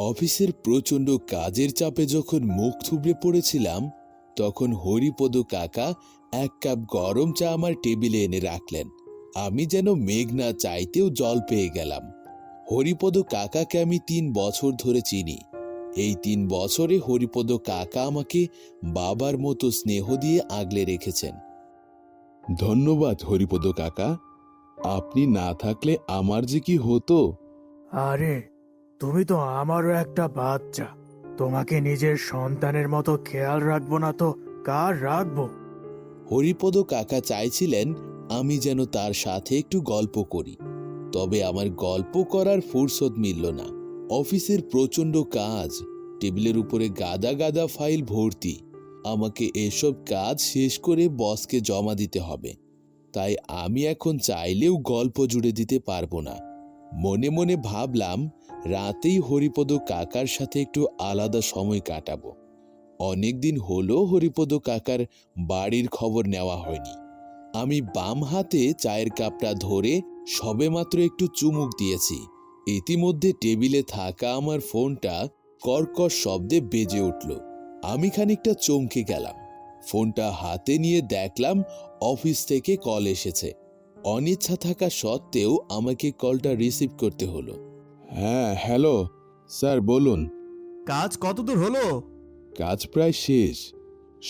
অফিসের প্রচণ্ড কাজের চাপে যখন মুখ থুবড়ে পড়েছিলাম, তখন হরিপদ কাকা এক কাপ গরম চা আমার টেবিলে এনে রাখলেন। আমি যেন মেঘ না চাইতেও জল পেয়ে গেলাম। হরিপদ কাকাকে আমি 3 বছর ধরে চিনি। এই 3 বছরে হরিপদ কাকা আমাকে বাবার মতো স্নেহ দিয়ে আগলে রেখেছেন। ধন্যবাদ হরিপদ কাকা, আপনি না থাকলে আমার যে কি হতো। আরে, তুমি তো আমারও একটা বাচ্চা। তোমাকে নিজের সন্তানের মতো খেয়াল রাখবো না তো কার রাখবো? হরিপদ কাকা চাইছিলেন আমি যেন তার সাথে একটু গল্প করি, তবে আমার গল্প করার ফুরসত মিলল না। অফিসের প্রচণ্ড কাজ, টেবিলের উপরে গাদা গাদা ফাইল ভর্তি। আমাকে এসব কাজ শেষ করে বসকে জমা দিতে হবে, তাই আমি এখন চাইলেও গল্প জুড়ে দিতে পারবো না। মনে মনে ভাবলাম রাতেই হরিপদ কাকার সাথে একটু আলাদা সময় কাটাবো। অনেকদিন হলো হরিপদ কাকার বাড়ির খবর নেওয়া হয়নি। আমি বাম হাতে চায়ের কাপটা ধরে সবেমাত্র একটু চুমুক দিয়েছি, ইতিমধ্যে টেবিলে থাকা আমার ফোনটা কর্কশ শব্দে বেজে উঠল। আমি খানিকটা চমকে গেলাম। ফোনটা হাতে নিয়ে দেখলাম অফিস থেকে কল এসেছে। অনিচ্ছা থাকা সত্ত্বেও আমাকে কলটা রিসিভ করতে হলো। হ্যাঁ, হ্যালো স্যার, বলুন। কাজ কতদূর হলো? কাজ প্রায় শেষ।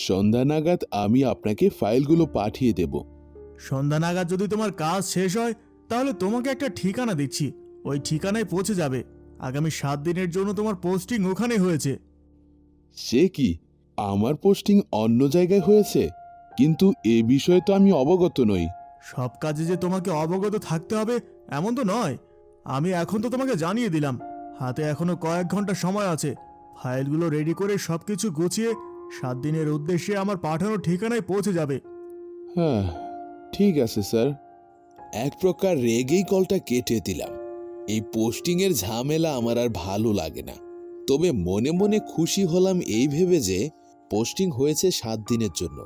সন্ধ্যা নাগাদ আমি আপনাকে ফাইলগুলো পাঠিয়ে দেব। সন্ধ্যা নাগাদ যদি তোমার কাজ শেষ হয়, তাহলে তোমাকে একটা ঠিকানা দিচ্ছি, ওই ঠিকানায় পৌঁছে যাবে। আগামী 7 দিনের জন্য তোমার পোস্টিং ওখানে হয়েছে। সে কি, আমার পোস্টিং অন্য জায়গায় হয়েছে? কিন্তু এ বিষয়ে তো আমি অবগত নই। সব কাজে যে তোমাকে অবগত থাকতে হবে এমন তো নয়। আমি এখন তো তোমাকে জানিয়ে দিলাম। হাতে এখনো কয়েক ঘন্টা সময় আছে। ফাইলগুলো রেডি করে সবকিছু গুছিয়ে 7 দিনের উদ্দেশ্যে আমার পাঠানো ঠিকানায় পৌঁছে যাবে। হ্যাঁ, ঠিক আছে স্যার। এক প্রকার রেগেই কলটা কেটে দিলাম। এই পোস্টিংয়ের ঝামেলা আমার আর ভালো লাগে না। তবে মনে মনে খুশি হলাম এই ভেবে যে পোস্টিং হয়েছে 7 দিনের জন্য।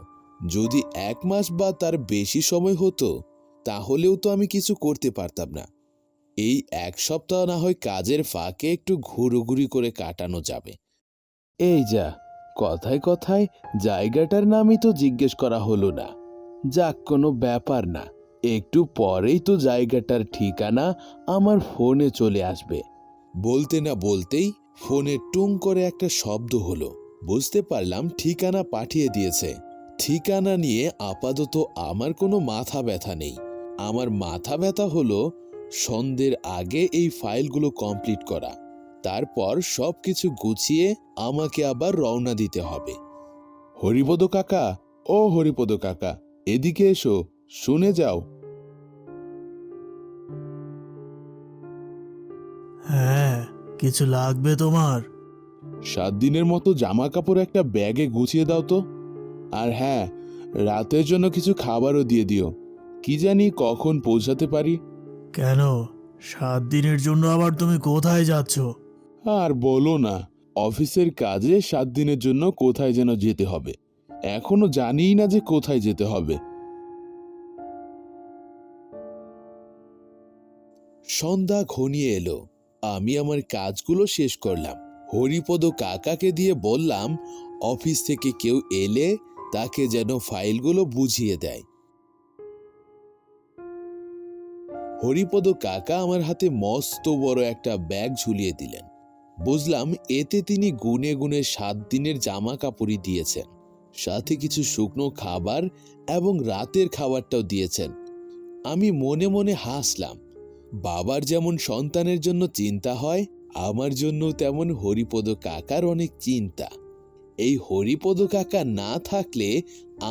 যদি 1 মাস বা তার বেশি সময় হতো, তাহলেও তো আমি কিছু করতে পারতাম না। এই 1 সপ্তাহ না হয় কাজের ফাঁকে একটু ঘুরোঘুরি করে কাটানো যাবে। এই যা, কথায় কথায় জায়গাটার নামই তো জিজ্ঞেস করা হলো না। যাক, কোনো ব্যাপার না, একটু পরেই তো জায়গাটার ঠিকানা আমার ফোনে চলে আসবে। বলতে না বলতেই ফোনে টুং করে একটা শব্দ হলো। বুঝতে পারলাম ঠিকানা পাঠিয়ে দিয়েছে। ঠিকানা নিয়ে আপাতত আমার কোনো মাথা ব্যথা নেই। আমার মাথা ব্যথা হলো সন্ধ্যের আগে এই ফাইলগুলো কমপ্লিট করা। তারপর সবকিছু গুছিয়ে আমাকে আবার রওনা দিতে হবে। হরিপদ কাকা, ও হরিপদ কাকা, এদিকে এসো, শুনে যাও। হ্যাঁ, কিছু লাগবে তোমার? 7 দিনের মতো জামা কাপড় একটা ব্যাগে গুছিয়ে দাও তো। আর হ্যাঁ, রাতের জন্য কিছু খাবারও দিয়ে দিও। কি জানি কখন পৌঁছাতে পারি। কেন, 7 দিনের জন্য আবার তুমি কোথায় যাচ্ছ? আর বলো না, অফিসের কাজে 7 দিনের জন্য কোথায় যেন যেতে হবে। এখনো জানিই না যে কোথায় যেতে হবে। সন্ধ্যা ঘনিয়ে এলো। আমি আমার কাজগুলো শেষ করলাম। হরিপদ কাকাকে দিয়ে বললাম অফিস থেকে কেউ এলে তাকে যেন ফাইলগুলো বুঝিয়ে দেয়। হরিপদ কাকা আমার হাতে মস্ত বড় একটা ব্যাগ ঝুলিয়ে দিলেন। বুঝলাম এতে তিনি গুনে গুনে 7 দিনের জামা কাপড়ই দিয়েছেন, সাথে কিছু শুকনো খাবার এবং রাতের খাবারটাও দিয়েছেন। আমি মনে মনে হাসলাম। বাবার যেমন সন্তানের জন্য চিন্তা হয়, আমার জন্য তেমন হরিপদ কাকার অনেক চিন্তা। এই হরিপদ কাকা না থাকলে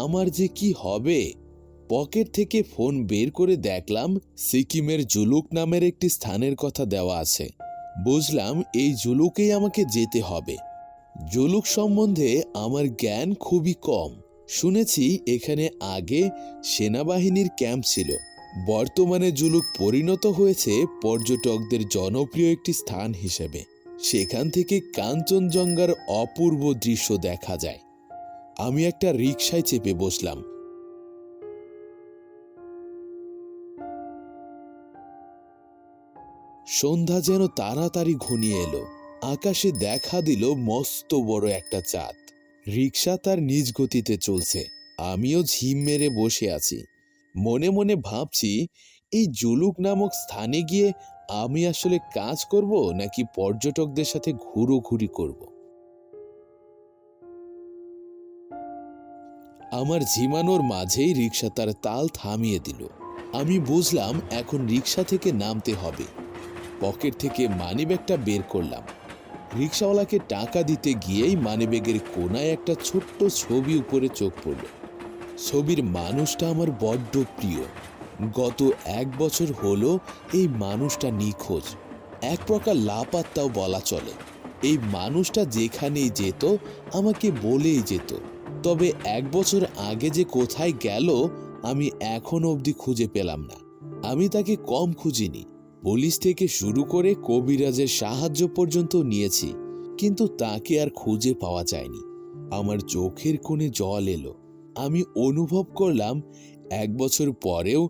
আমার যে কি হবে। পকেট থেকে ফোন বের করে দেখলাম সিকিমের জুলুক নামের একটি স্থানের কথা দেওয়া আছে। বুঝলাম এই জুলুকেই আমাকে যেতে হবে। জুলুক সম্বন্ধে আমার জ্ঞান খুবই কম। শুনেছি এখানে আগে সেনাবাহিনীর ক্যাম্প ছিল। বর্তমানে জুলুক পরিণত হয়েছে পর্যটকদের জনপ্রিয় একটি স্থান হিসেবে। সেখান থেকে কাঞ্চনজঙ্ঘার অপূর্ব দৃশ্য দেখা যায়। আমি একটা রিকশায় চেপে বসলাম। সন্ধ্যা যেন তাড়াতাড়ি ঘনিয়ে এলো। আকাশে দেখা দিল মস্ত বড় একটা চাঁদ। রিক্সা তার নিজ গতিতে চলছে, আমিও ঝিম মেরে বসে আছি। মনে মনে ভাবছি, এই জুলুক নামক স্থানে গিয়ে আমি আসলে কাজ করব নাকি পর্যটকদের সাথে ঘুরোঘুরি করব। আমার ঝিমানোর মাঝেই রিক্সা তার তাল থামিয়ে দিল। আমি বুঝলাম এখন রিক্সা থেকে নামতে হবে। পকেট থেকে মানিব্যাগটা বের করলাম। রিক্সাওয়ালাকে টাকা দিতে গিয়েই মানিব্যাগের কোনায় একটা ছোট্ট ছবি উপরে চোখ পড়ল। ছবির মানুষটা আমার বড্ড প্রিয়। গত 1 বছর হলো এই মানুষটা নিখোঁজ, এক প্রকার লাপাত্তাও বলা চলে। এই মানুষটা যেখানেই যেত আমাকে বলেই যেত, তবে 1 বছর আগে যে কোথায় গেল আমি এখনো অবধি খুঁজে পেলাম না। আমি তাকে কম খুঁজিনি, পুলিশ থেকে শুরু করে কবিরাজের সাহায্য পর্যন্ত নিয়েছি, কিন্তু তাকে আর খুঁজে পাওয়া যায়নি। আমার চোখের কোণে জল এলো। আমি অনুভব করলাম 1 বছর পরেও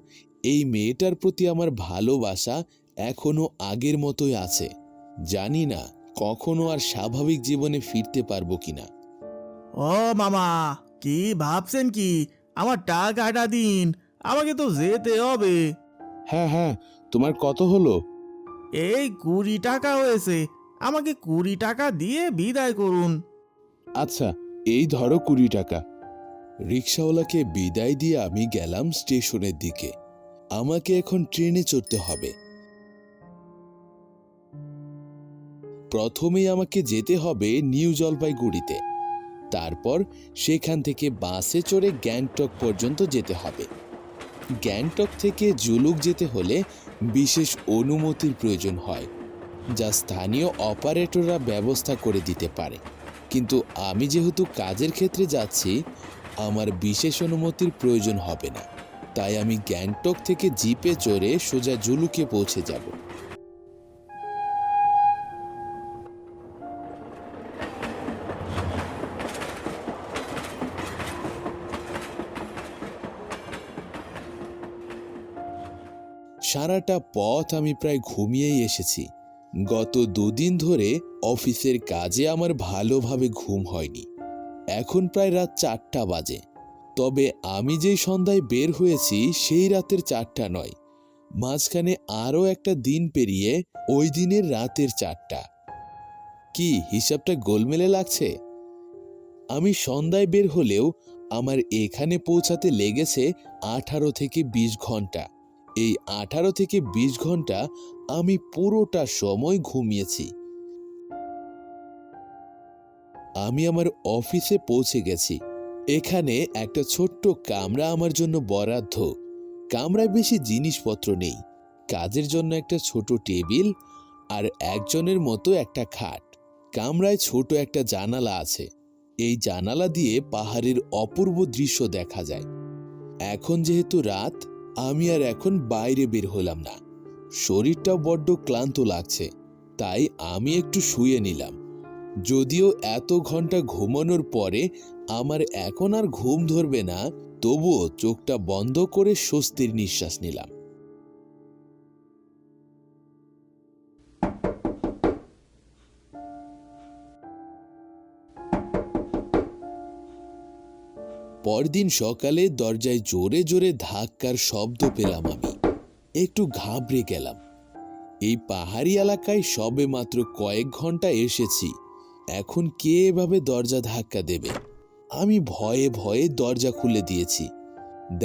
এই মেয়েটার প্রতি আমার ভালোবাসা এখনো আগের মতোই আছে। জানি না কখনো আর স্বাভাবিক জীবনে ফিরতে পারবো কিনা। ও মামা, কি ভাবছেন কি? আমার টাকাটা দিন, আমাকে তো যেতে হবে। হ্যাঁ হ্যাঁ, তোমার কত হলো? এই 20 টাকা হয়েছে, আমাকে 20 টাকা দিয়ে বিদায় করুন। আচ্ছা, এই ধরো 20 টাকা। রিক্সাওয়ালাকে বিদায় দিয়ে আমি গেলাম স্টেশনের দিকে। আমাকে এখন ট্রেনে চড়তে হবে। প্রথমেই আমাকে যেতে হবে নিউ জলপাইগুড়িতে, তারপর সেখান থেকে বাসে চড়ে গ্যাংটক পর্যন্ত যেতে হবে। গ্যাংটক থেকে জুলুক যেতে হলে বিশেষ অনুমতির প্রয়োজন হয়, যা স্থানীয় অপারেটররা ব্যবস্থা করে দিতে পারে। কিন্তু আমি যেহেতু কাজের ক্ষেত্রে যাচ্ছি, আমার বিশেষ অনুমতির প্রয়োজন হবে না। তাই আমি গ্যাংটক থেকে জিপে চড়ে সোজা জুলুকে পৌঁছে যাব। সারাটা পথ আমি প্রায় ঘুমিয়েই এসেছি। গত 2 দিন ধরে অফিসের কাজে আমার ভালোভাবে ঘুম হয়নি। এখন প্রায় রাত 4টা বাজে। তবে আমি যেই সন্ধ্যায় বের হয়েছি সেই রাতের 4টা নয়, মাঝখানে আরও একটা দিন পেরিয়ে ওই দিনের রাতের 4টা। কি হিসাবটা গোলমেলে লাগছে? আমি সন্ধ্যায় বের হলেও আমার এখানে পৌঁছাতে লেগেছে 18 থেকে 20 ঘন্টা। এই 18 থেকে 20 ঘন্টা আমি পুরোটা সময় ঘুমিয়েছি। আমি আমার অফিসে পৌঁছে গেছি। এখানে একটা ছোট্ট কামরা আমার জন্য বরাদ্দ। কামরায় বেশি জিনিসপত্র নেই, কাজের জন্য একটা ছোট টেবিল আর একজনের মতো একটা খাট। কামরায় ছোট একটা জানালা আছে। এই জানালা দিয়ে পাহাড়ের অপূর্ব দৃশ্য দেখা যায়। এখন যেহেতু রাত, আমি আর এখন বাইরে বের হলাম না। শরীরটাও বড্ড ক্লান্ত লাগছে, তাই আমি একটু শুয়ে নিলাম। যদিও এত ঘন্টা ঘুমানোর পরে আমার এখন আর ঘুম ধরবে না, তবুও চোখটা বন্ধ করে স্বস্তির নিঃশ্বাস নিলাম। পরদিন সকালে দরজায় জোরে জোরে ধাক্কার শব্দ পেলাম। আমি একটু ঘাবড়ে গেলাম। এই পাহাড়ি এলাকায় সবে মাত্র কয়েক ঘন্টা এসেছি, এখন কে এভাবে দরজা ধাক্কা দেবে? আমি ভয়ে ভয়ে দরজা খুলে দিয়েছি।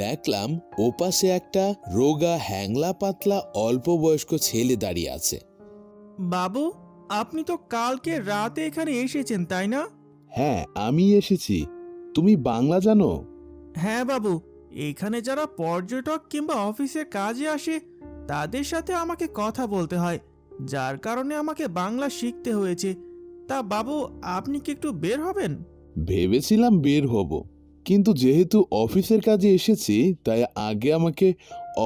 দেখলাম ওপাশে একটা রোগা হ্যাংলা পাতলা অল্প বয়স্ক ছেলে দাঁড়িয়ে আছে। বাবু, আপনি তো কালকে রাতে এখানে এসেছেন, তাই না? হ্যাঁ, আমি এসেছি। তুমি বাংলা জানো? হ্যাঁ বাবু, এখানে যারা পর্যটক কিংবা অফিসের কাজে আসে তাদের সাথে আমাকে কথা বলতে হয়, যার কারণে আমাকে বাংলা শিখতে হয়েছে। তা বাবু, আপনি কি একটু বের হবেন? ভেবেছিলাম বের হব, কিন্তু যেহেতু অফিসের কাজে এসেছি তাই আগে আমাকে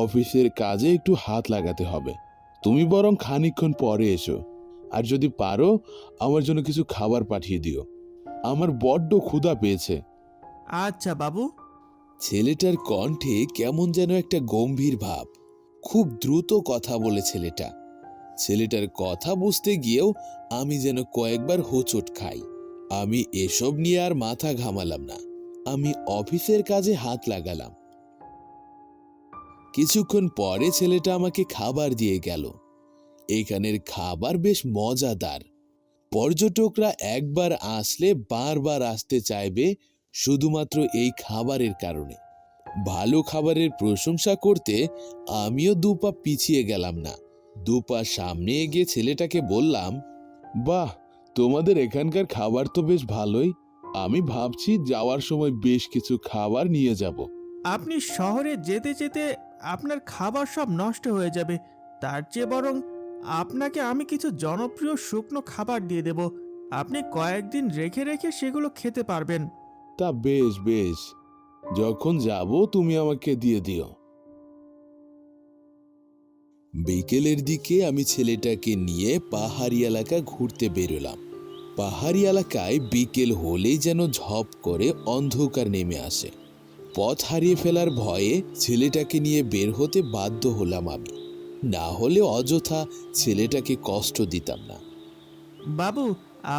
অফিসের কাজে একটু হাত লাগাতে হবে। তুমি বরং খানিকক্ষণ পরে এসো, আর যদি পারো আমার জন্য কিছু খাবার পাঠিয়ে দিও। আমার বড্ড ক্ষুধা পেয়েছে। আচ্ছা বাবু। ছেলেটার কণ্ঠে কেমন যেন একটা গম্ভীর ভাব। খুব দ্রুত কথা বলে ছেলেটা। ছেলেটার কথা বুঝতে গিয়েও আমি যেন কয়েকবার হোঁচট খাই। আমি এসব নিয়ে আর মাথা ঘামালাম না। আমি অফিসের কাজে হাত লাগালাম। কিছুক্ষণ পরে ছেলেটা আমাকে খাবার দিয়ে গেল। এখানের খাবার বেশ মজাদার। পর্যটকরা একবার আসলে বারবার আসতে চাইবে শুধুমাত্র এই খাবারের কারণে। ভালো খাবারের প্রশংসা করতে আমিও দুপা পিছিয়ে গেলাম না। দুপা সামনে এগিয়ে ছেলেটাকে বললাম, বাহ, তোমাদের এখানকার খাবার তো বেশ ভালোই। আমি ভাবছি যাওয়ার সময় বেশ কিছু খাবার নিয়ে যাব। আপনি শহরে যেতে যেতে আপনার খাবার সব নষ্ট হয়ে যাবে। তার চেয়ে বরং আপনাকে আমি কিছু জনপ্রিয় শুকনো খাবার দিয়ে দেব। আপনি কয়েকদিন রেখে রেখে সেগুলো খেতে পারবেন। তা বেশ বেশ, যখন যাব তুমি আমাকে দিয়ে দিও। বিকেলের দিকে আমি ছেলেটাকে নিয়ে পাহাড়ি এলাকা ঘুরতে বেরোলাম। পাহাড়ি এলাকায় বিকেল হলেই যেন ঝপ করে অন্ধকার নেমে আসে। পথ হারিয়ে ফেলার ভয়ে ছেলেটাকে নিয়ে বের হতে বাধ্য হলাম আমি। না হলে অযথা ছেলেটাকে কষ্ট দিতাম না। বাবু,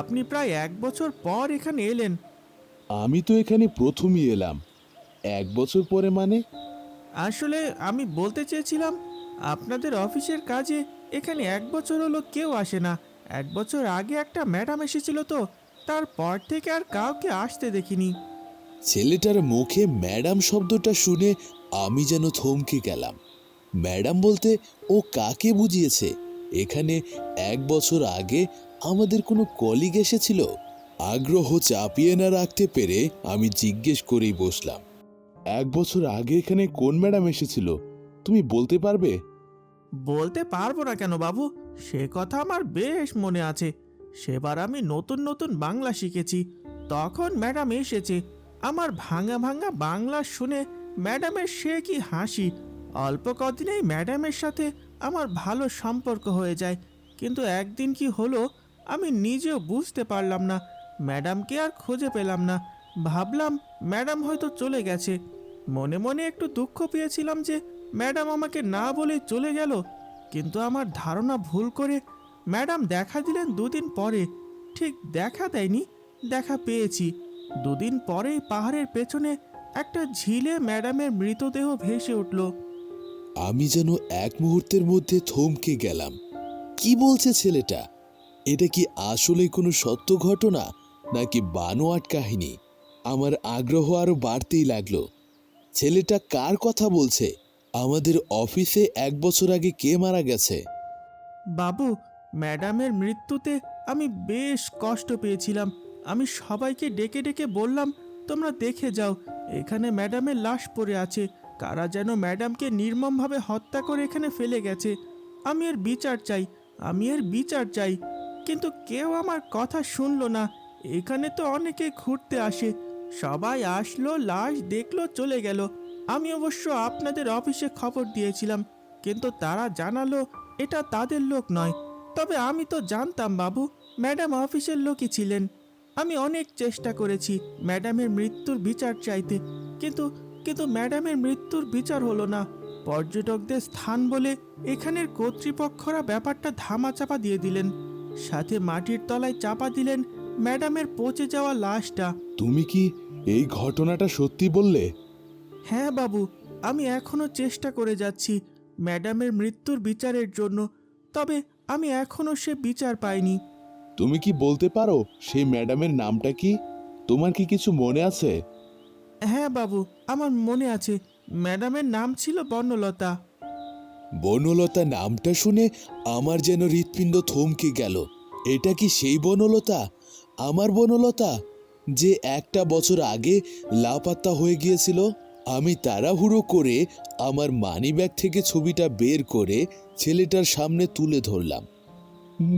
আপনি প্রায় 1 বছর পর এখানে এলেন। আমি তো এখানে প্রথমই এলাম। 1 বছর পরে মানে? আসলে আমি বলতে চেয়েছিলাম, আপনাদের অফিসের কাজে এখানে 1 বছর হলো কেউ আসে না। 1 বছর আগে একটা ম্যাডাম এসেছিল, তো তারপর থেকে আর কাউকে আসতে দেখিনি। ছেলেটার মুখে ম্যাডাম শব্দটা শুনে আমি যেন থমকে গেলাম। ম্যাডাম বলতে ও কাকে বুঝিয়েছে? এখানে 1 বছর আগে আমাদের কোনো কলিগ এসেছিল? আগ্রহ চাপিয়ে না রাখতে পেরে আমি জিজ্ঞেস করেই বসলাম, 1 বছর আগে এখানে কোন ম্যাডাম এসেছিল? তুমি বলতে পারবে? বলতে পারবো না কেন বাবু, সে কথা আমার বেশ মনে আছে। সেবার আমি নতুন নতুন বাংলা শিখেছি, তখন ম্যাডাম এসেছে। আমার ভাঙা ভাঙা বাংলা শুনে ম্যাডামের সে কি হাসি। অল্প কদিনেই ম্যাডামের সাথে আমার ভালো সম্পর্ক হয়ে যায়। কিন্তু একদিন কি হলো আমি নিজেও বুঝতে পারলাম না। ম্যাডামকে আর খুঁজে পেলাম না। ভাবলাম ম্যাডাম হয়তো চলে গেছে। মনে মনে একটু দুঃখ পেয়েছিলাম যে ম্যাডাম আমাকে না বলে চলে গেল। কিন্তু আমার ধারণা ভুল করে ম্যাডাম দেখা দিলেন 2 দিন পরে। ঠিক দেখা দেয়নি, দেখা পেয়েছি। 2 দিন পরেই পাহাড়ের পেছনে একটা ঝিলে ম্যাডামের মৃতদেহ ভেসে উঠল। আমি যেন এক মুহূর্তের মধ্যে থমকে গেলাম। কি বলছে ছেলেটা? এটা কি আসলে কোনো সত্য ঘটনা নাকি বানোয়াট কাহিনী? আমার আগ্রহ আরো বাড়তেই লাগলো। ছেলেটা কার কথা বলছে? আমাদের অফিসে 1 বছর আগে কে মারা গেছে? বাবু, ম্যাডামের মৃত্যুতে আমি বেশ কষ্ট পেয়েছিলাম। আমি সবাইকে ডেকে ডেকে বললাম, তোমরা দেখে যাও, এখানে ম্যাডামের লাশ পড়ে আছে। কারা যেন ম্যাডামকে নির্মমভাবে হত্যা করে এখানে ফেলে গেছে। আমি এর বিচার চাই, আমি এর বিচার চাই। কিন্তু কেউ আমার কথা শুনলো না। এখানে তো অনেকে ঘুরতে আসে, সবাই আসলো, লাশ দেখলো, চলে গেল। আমি অবশ্য আপনাদের অফিসে খবর দিয়েছিলাম, কিন্তু তারা জানালো এটা তাদের লোক নয়। তবে আমি তো জানতাম বাবু, ম্যাডাম অফিসের লোকই ছিলেন। আমি অনেক চেষ্টা করেছি ম্যাডামের মৃত্যুর বিচার চাইতে, কিন্তু কিন্তু ম্যাডামের মৃত্যুর বিচার হলো না। পর্যটকদের স্থান বলে এখানের কর্তৃপক্ষরা ব্যাপারটা ধামাচাপা দিয়ে দিলেন। সাথে মাটির তলায় চাপা দিলেন ম্যাডামের পচে যাওয়া লাশটা। তুমি কি এই ঘটনাটা সত্যি বললে? হ্যাঁ বাবু, আমি এখনো চেষ্টা করে যাচ্ছি ম্যাডামের মৃত্যুর বিচারের জন্য। তবে আমি এখনো সে বিচার পাইনি। তুমি কি বলতে পারো সেই ম্যাডামের নামটা কি? তোমার কি কিছু মনে আছে? হ্যাঁ বাবু, আমার মনে আছে। ম্যাডামের নাম ছিল বর্ণলতা। বনলতা নামটা শুনে আমার যেন হৃৎপিণ্ড থমকে গেল। এটা কি সেই বনলতা, আমার বনলতা, যে 1 বছর আগে লাপাত্তা হয়ে গিয়েছিল? আমি তাড়াহুড়ো করে আমার মানিব্যাগ থেকে ছবিটা বের করে ছেলেটার সামনে তুলে ধরলাম।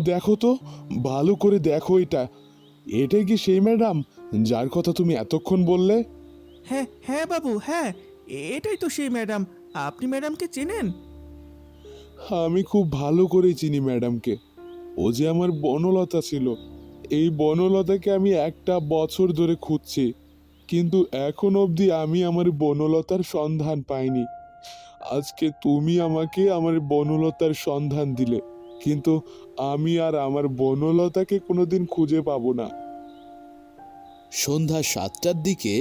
দেখো তো, ভালো করে দেখো, এটাই কি সেই ম্যাডাম যার কথা তুমি এতক্ষণ বললে? হ্যাঁ হ্যাঁ বাবু, হ্যাঁ, এটাই তো সেই ম্যাডাম। আপনি ম্যাডামকে চেনেন? আমি খুব ভালো করে চিনি ম্যাডামকে। ও যে আমার বনলতা ছিল। এই বনলতাকে আমি 1 বছর ধরে খুঁজছি, কিন্তু এখন অবধি আমি আমার বনলতার সন্ধান পাইনি। আজকে তুমি আমাকে আমার বনলতার সন্ধান দিলে, কিন্তু আমি আর আমার বনলতাকে কোনোদিন খুঁজে পাবো না। সন্ধ্যা 7টার দিকে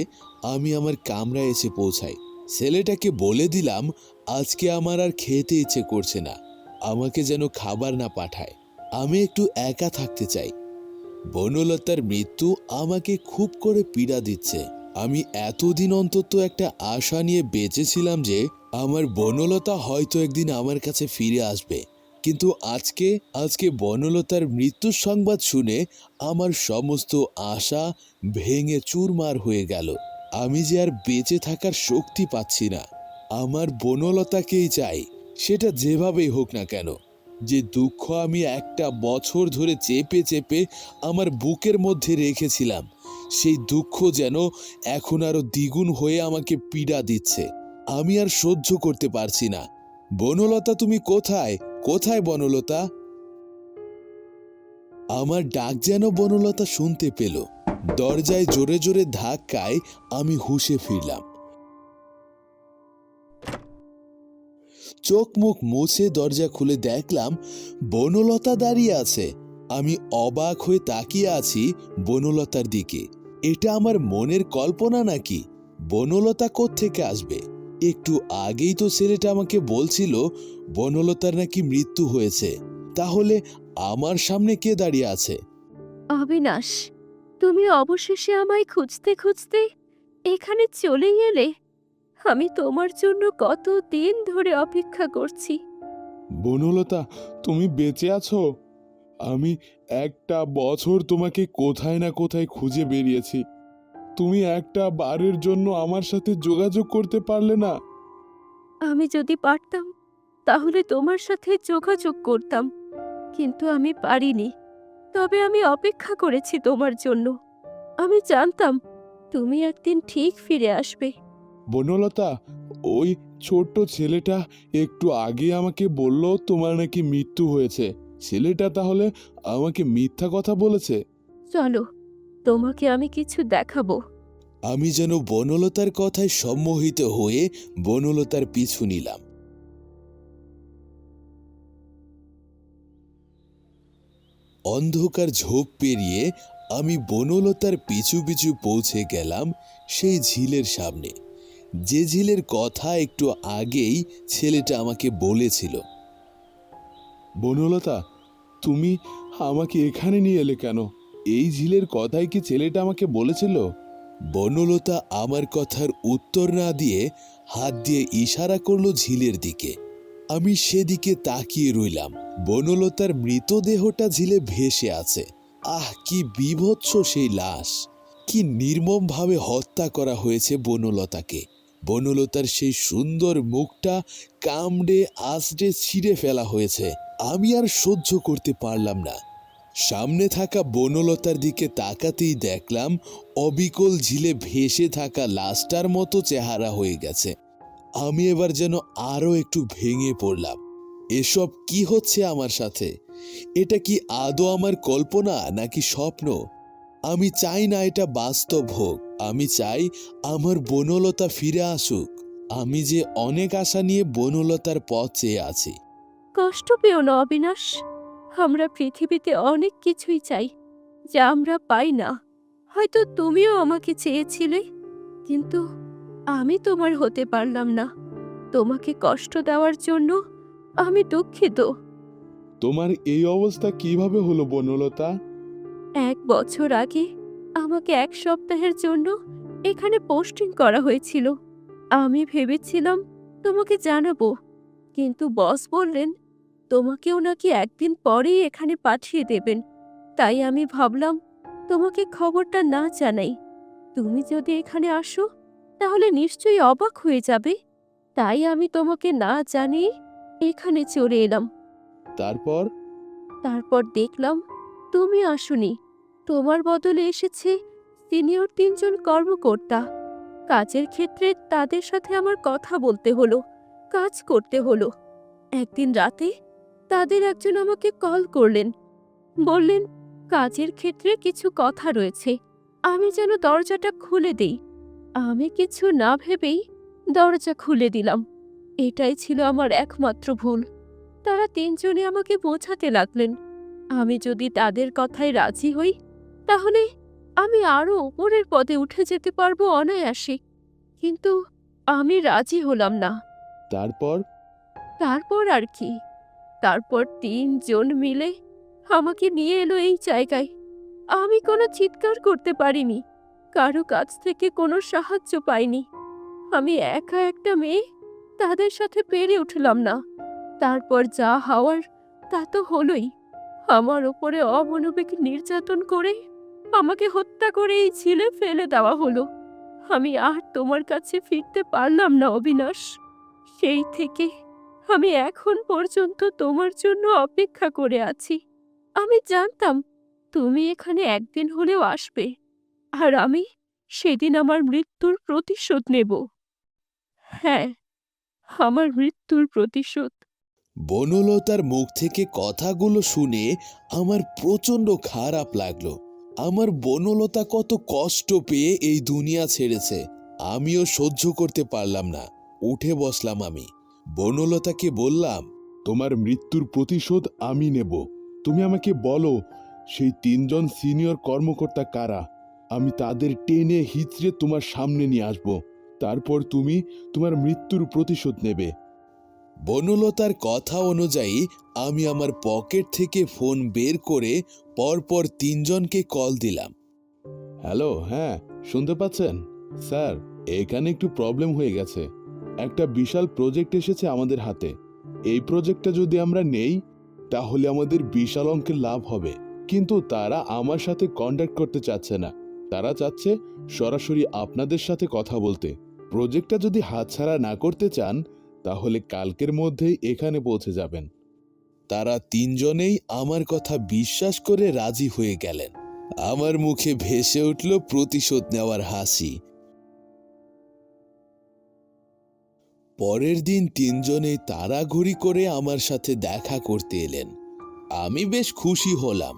আমি আমার কামরায় এসে পৌঁছাই। ছেলেটাকে বলে দিলাম আজকে আমার আর খেতে ইচ্ছে করছে না, আমাকে যেন খাবার না পাঠায়, আমি একটু একা থাকতে চাই। বনলতার মৃত্যু আমাকে খুব করে পীড়া দিচ্ছে। আমি এতদিন অন্তত একটা আশা নিয়ে বেঁচেছিলাম যে আমার বনলতা হয়তো একদিন আমার কাছে ফিরে আসবে, কিন্তু আজকে বনলতার মৃত্যুর সংবাদ শুনে আমার সমস্ত আশা ভেঙে চুরমার হয়ে গেল। আমি যে আর বেঁচে থাকার শক্তি পাচ্ছি না। আমার বনলতাকেই চাই, সেটা যেভাবেই হোক না কেন। যে দুঃখ আমি একটা বছর ধরে চেপে চেপে আমার বুকের মধ্যে রেখেছিলাম, সেই দুঃখ যেন এখন আরো দ্বিগুণ হয়ে আমাকে পীড়া দিচ্ছে। আমি আর সহ্য করতে পারছি না। বনলতা, তুমি কোথায়? কোথায় বনলতা? আমার ডাক যেন বনলতা শুনতে পেল। দরজায় জোরে জোরে ধাক্কায় আমি হুঁশে ফিরলাম। চোখ মুখ মুছে দরজা খুলে দেখলাম বনলতা দাঁড়িয়ে আছে। আমি অবাক হয়ে তাকিয়ে আছি বনলতার দিকে। এটা আমার মনের কল্পনা নাকি? বনলতা কোত্থেকে আসবে? একটু আগেই তো ছেলেটা আমাকে বলছিল বনলতার নাকি মৃত্যু হয়েছে। তাহলে আমার সামনে কে দাঁড়িয়ে আছে? অবিনাশ, তুমি অবশেষে আমায় খুঁজতে খুঁজতে এখানে চলে এলে। আমি তোমার জন্য কত দিন ধরে অপেক্ষা করছি। বনলতা, তুমি বেঁচে আছো? আমি একটা বছর তোমাকে কোথায় না কোথায় খুঁজে বেরিয়েছি। তুমি একটা বারের জন্য আমার সাথে যোগাযোগ করতে পারলে না? আমি যদি পারতাম তাহলে তোমার সাথে যোগাযোগ করতাম, কিন্তু আমি পারিনি। তবে আমি অপেক্ষা করেছি তোমার জন্য। আমি জানতাম তুমি একদিন ঠিক ফিরে আসবে। বনলতা, ওই ছোট্ট ছেলেটা একটু আগে আমাকে বলল তোমার নাকি মৃত্যু হয়েছে। ছেলেটা তাহলে আমাকে মিথ্যা কথা বলেছে? চলো, তোমাকে আমি কিছু দেখাবো। আমি যেন বনলতার কথায় সম্মোহিত হয়ে বনলতার পিছু নিলাম। অন্ধকার ঝোপ পেরিয়ে আমি বনলতার পিছু পিছু পৌঁছে গেলাম সেই ঝিলের সামনে, যে ঝিলের কথা একটু আগেই ছেলেটা আমাকে বলেছিল। বনলতা, তুমি আমাকে এখানে নিয়ে এলে কেন? এই ঝিলের কথাই কি ছেলেটা আমাকে বলেছিল? বনলতা আমার কথার উত্তর না দিয়ে হাত দিয়ে ইশারা করলো ঝিলের দিকে। আমি সেদিকে তাকিয়ে রইলাম। বনলতার মৃতদেহটা ঝিলে ভেসে আছে। আহ, কি বীভৎস সেই লাশ! কি নির্মমভাবে হত্যা করা হয়েছে বনলতাকে। বনলতার সেই সুন্দর মুখটা কামড়ে আঁচড়ে ছিঁড়ে ফেলা হয়েছে। আমি আর সহ্য করতে পারলাম না। সামনে থাকা বনলতার দিকে তাকাতেই দেখলাম অবিকল ঝিলে ভেসে থাকা লাশটার মতো চেহারা হয়ে গেছে। আমি এবার যেন আরো একটু ভেঙে পড়লাম। এসব কি হচ্ছে আমার সাথে? এটা কি আদৌ আমার কল্পনা নাকি স্বপ্ন? আমি চাই না এটা বাস্তব হোক। আমি চাই আমার বনলতা ফিরে আসুক। আমি যে অনেক আশা নিয়ে বনলতার পথ চেয়ে আছি। কষ্ট পেও না অবিনাশ। আমরা পৃথিবীতে অনেক কিছুই চাই যা আমরা পাই না। হয়তো তুমিও আমাকে চেয়েছিলে, কিন্তু আমি তোমার হতে পারলাম না। তোমাকে কষ্ট দেওয়ার জন্য আমি দুঃখিত। তোমার এই অবস্থা কিভাবে হলো বনলতা? 1 বছর আগে আমাকে 1 সপ্তাহের জন্য এখানে পোস্টিং করা হয়েছিল। আমি ভেবেছিলাম তোমাকে জানাবো, কিন্তু বস বললেন তোমাকেও নাকি একদিন পরেই এখানে পাঠিয়ে দেবেন। তাই আমি ভাবলাম তোমাকে খবরটা না জানাই। তুমি যদি এখানে আসো তাহলে নিশ্চয়ই অবাক হয়ে যাবে। তাই আমি তোমাকে না জানিয়ে এখানে চলে এলাম। তারপর? তারপর দেখলাম তুমি আসোনি। তোমার বদলে এসেছে সিনিয়র 3জন কর্মকর্তা। কাজের ক্ষেত্রে তাদের সাথে আমার কথা বলতে হলো, কাজ করতে হলো। একদিন রাতে তাদের একজন আমাকে কল করলেন। বললেন কাজের ক্ষেত্রে কিছু কথা রয়েছে। আমি যেন দরজাটা খুলে দেই। আমি কিছু না ভেবেই দরজা খুলে দিলাম। এটাই ছিল আমার একমাত্র ভুল। তারা তিনজনে আমাকে বোঝাতে লাগলেন আমি যদি তাদের কথায় রাজি হই তাহলে আমি আরো উপরের পদে উঠে যেতে পারবো অনায়াসে। কিন্তু আমি রাজি হলাম না। তারপর? তারপর আর কি? তারপর তিনজন মিলে আমাকে নিয়ে এলো এই জায়গায়। আমি কোনো চিৎকার করতে পারিনি, কারো কাছ থেকে কোনো সাহায্য পাইনি। আমি একা একটা মেয়ে, তাদের সাথে পেরে উঠলাম না। তারপর যা হওয়ার তা তো হলোই। আমার উপরে অমানবিক নির্যাতন করে আমাকে হত্যা করে এই ঝিলে ফেলে দেওয়া হলো। আমি আর তোমার কাছে ফিরতে পারলাম না অবিনাশ। সেই থেকে আমি এখন পর্যন্ত তোমার জন্য অপেক্ষা করে আছি। আমি জানতাম তুমি এখানে একদিন হলেও আসবে, আর আমি সেদিন আমার মৃত্যুর প্রতিশোধ নেব। হ্যাঁ, আমার মৃত্যুর প্রতিশোধ। বনলতার মুখ থেকে কথাগুলো শুনে আমার প্রচণ্ড খারাপ লাগলো। আমার বনলতা কত কষ্ট পেয়ে এই দুনিয়া ছেড়েছে, আমিও সহ্য করতে পারলাম না। উঠে বসলাম আমি। বনলতাকে বললাম, তোমার মৃত্যুর প্রতিশোধ আমি নেব। তুমি আমাকে বলো, সেই তিনজন সিনিয়র কর্মকর্তা কারা? আমি তাদের টেনে হিচড়ে তোমার সামনে নিয়ে আসব। তারপর তুমি তোমার মৃত্যুর প্রতিশোধ নেবে। বনলতার কথা অনুযায়ী আমি আমার পকেট থেকে ফোন বের করে পরপর তিনজনকে কল দিলাম। হ্যালো, হ্যাঁ, শুনতে পাচ্ছেন? স্যার, এখানে একটু প্রবলেম হয়ে গেছে। একটা বিশাল প্রজেক্ট এসেছে আমাদের হাতে। এই প্রজেক্টটা যদি আমরা নেই তাহলে আমাদের বিশাল অঙ্কের লাভ হবে। কিন্তু তারা আমার সাথে কন্ট্যাক্ট করতে চাচ্ছে না। তারা চাচ্ছে সরাসরি আপনাদের সাথে কথা বলতে। প্রজেক্টটা যদি হাতছাড়া না করতে চান তাহলে কালকের মধ্যেই এখানে পৌঁছে যাবেন। তারা তিনজনেই আমার কথা বিশ্বাস করে রাজি হয়ে গেলেন। আমার মুখে ভেসে উঠল প্রতিশোধ নেওয়ার হাসি। পরের দিন তিনজনেই তাড়াহুড়ি করে আমার সাথে দেখা করতে এলেন। আমি বেশ খুশি হলাম।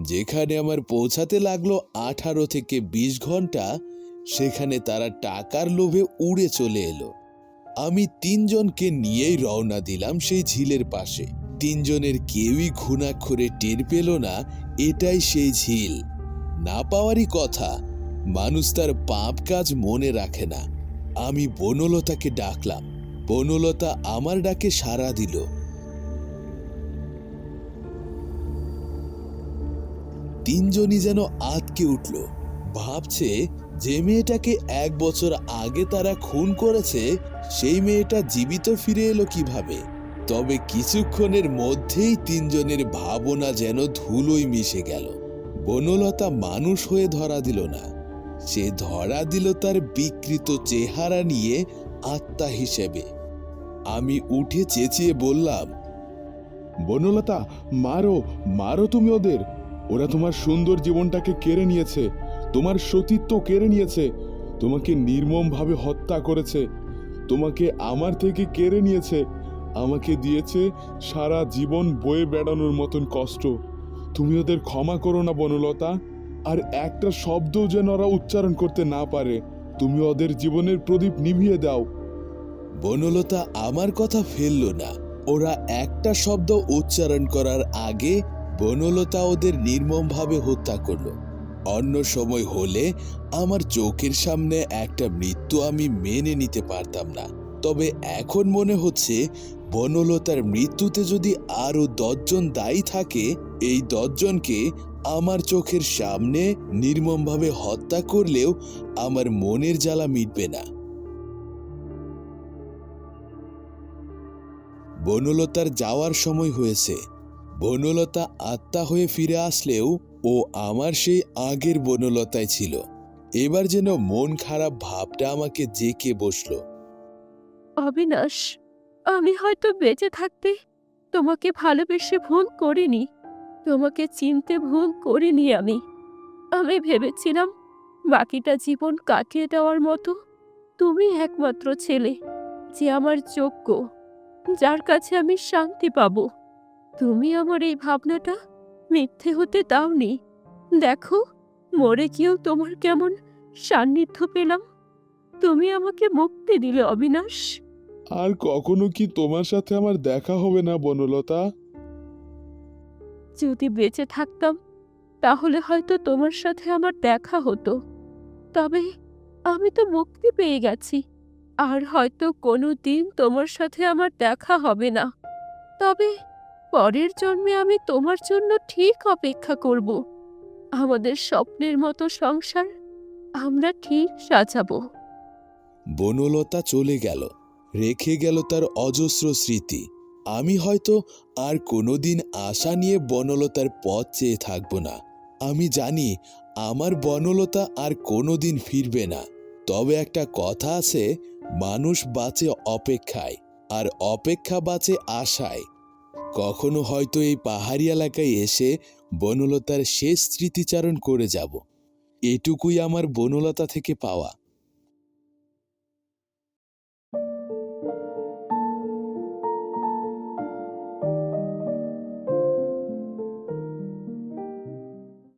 যেখানে আমার পৌঁছাতে লাগলো 18 থেকে 20 ঘন্টা, সেখানে তারা টাকার লোভে উড়ে চলে এলো। আমি তিনজনকে নিয়েই রওনা দিলাম সেই ঝিলের পাশে। তিনজনের কেউই ঘুণাক্ষরে টের পেল না এটাই সেই ঝিল। না পাওয়ারই কথা, মানুষ তার পাপ কাজ মনে রাখে না। আমি বনলতাকে ডাকলাম। বনলতা আমার ডাকে সাড়া দিল। তিনজনই যেন আঁতকে উঠল। ভাবছে যে মেয়েটাকে 1 বছর আগে তারা খুন করেছে সেই মেয়েটা জীবিত ফিরে এলো কিভাবে। তবে কিছুক্ষণের মধ্যেই তিনজনের ভাবনা যেন ধুলোয় মিশে গেল। বনলতা মানুষ হয়ে ধরা দিল না, সে ধরা দিল তার বিকৃত চেহারা নিয়ে আত্মা হিসেবে। আমি উঠে চেঁচিয়ে বললাম, বনলতা, মারো, মারো তুমি ওদের। ওরা তোমার সুন্দর জীবনটাকে কেড়ে নিয়েছে, তোমার সতীত্ব কেড়ে নিয়েছে, তোমাকে নির্মমভাবে হত্যা করেছে, তোমাকে আমার থেকে কেড়ে নিয়েছে, আমাকে দিয়েছে সারা জীবন বয়ে বেড়ানোর মতন কষ্ট। তুমি ওদের ক্ষমা করো না বনলতা, আর একটা শব্দও যেন ওরা উচ্চারণ করতে না পারে। তুমি ওদের জীবনের প্রদীপ নিভিয়ে দাও। বনলতা আমার কথা ফেলল না। ওরা একটা শব্দ উচ্চারণ করার আগে বনলতা ওদের নির্মমভাবে হত্যা করল। অন্য সময় হলে আমার চোখের সামনে একটা মৃত্যু আমি মেনে নিতে পারতাম না। তবে এখন মনে হচ্ছে বনলতার মৃত্যুতে যদি আরো 10 জন দায়ী থাকে, এই 10 জনকে আমার চোখের সামনে নির্মমভাবে হত্যা করলেও আমার মনের জ্বালা মিটবে না। বনলতার যাওয়ার সময় হয়েছে। বনলতা আত্মা হয়ে ফিরে আসলেও ও আমার সেই আগের বনলতায় ছিল। এবার যেন মন খারাপ ভাবটা আমাকে জেঁকে বসল। অবিনাশ, আমি হয়তো বেঁচে থাকতে তোমাকে ভালোবেসে ভুল করিনি, তোমাকে চিনতে ভুল করিনি। আমি ভেবেছিলাম বাকিটা জীবন কাটিয়ে দেওয়ার মতো তুমি একমাত্র ছেলে যে আমার যোগ্য, যার কাছে আমি শান্তি পাবো। তুমি আমার এই ভাবনাটা মিথ্যে হতে দাওনি। দেখো, মরে গিয়েও তোমার কেমন সান্নিধ্য পেলাম। তুমি আমাকে মুক্তি দিলে অবিনাশ। আর কখনো কি তোমার সাথে আমার দেখা হবে না বনলতা? যদি বেঁচে থাকতাম তাহলে হয়তো তোমার সাথে আমার দেখা হতো, তবে আমি তো মুক্তি পেয়ে গেছি, আর হয়তো কোনো দিন তোমার সাথে আমার দেখা হবে না। তবে পরের জন্মে আমি তোমার জন্য ঠিক অপেক্ষা করব। আমাদের স্বপ্নের মতো সংসার আমরা ঠিক সাজাবো। বনলতা চলে গেল, রেখে গেল তার অজস্র স্মৃতি। আমি হয়তো আর কোনোদিন আশা নিয়ে বনলতার পথ চেয়ে থাকব না। আমি জানি আমার বনলতা আর কোনোদিন ফিরবে না। তবে একটা কথা আছে, মানুষ বাঁচে অপেক্ষায়, আর অপেক্ষা বাঁচে আশায়। কখনো হয়তো এই পাহাড়ি এলাকায় এসে বনলতার শেষ স্মৃতিচারণ করে যাব। এটুকুই আমার বনলতা থেকে পাওয়া।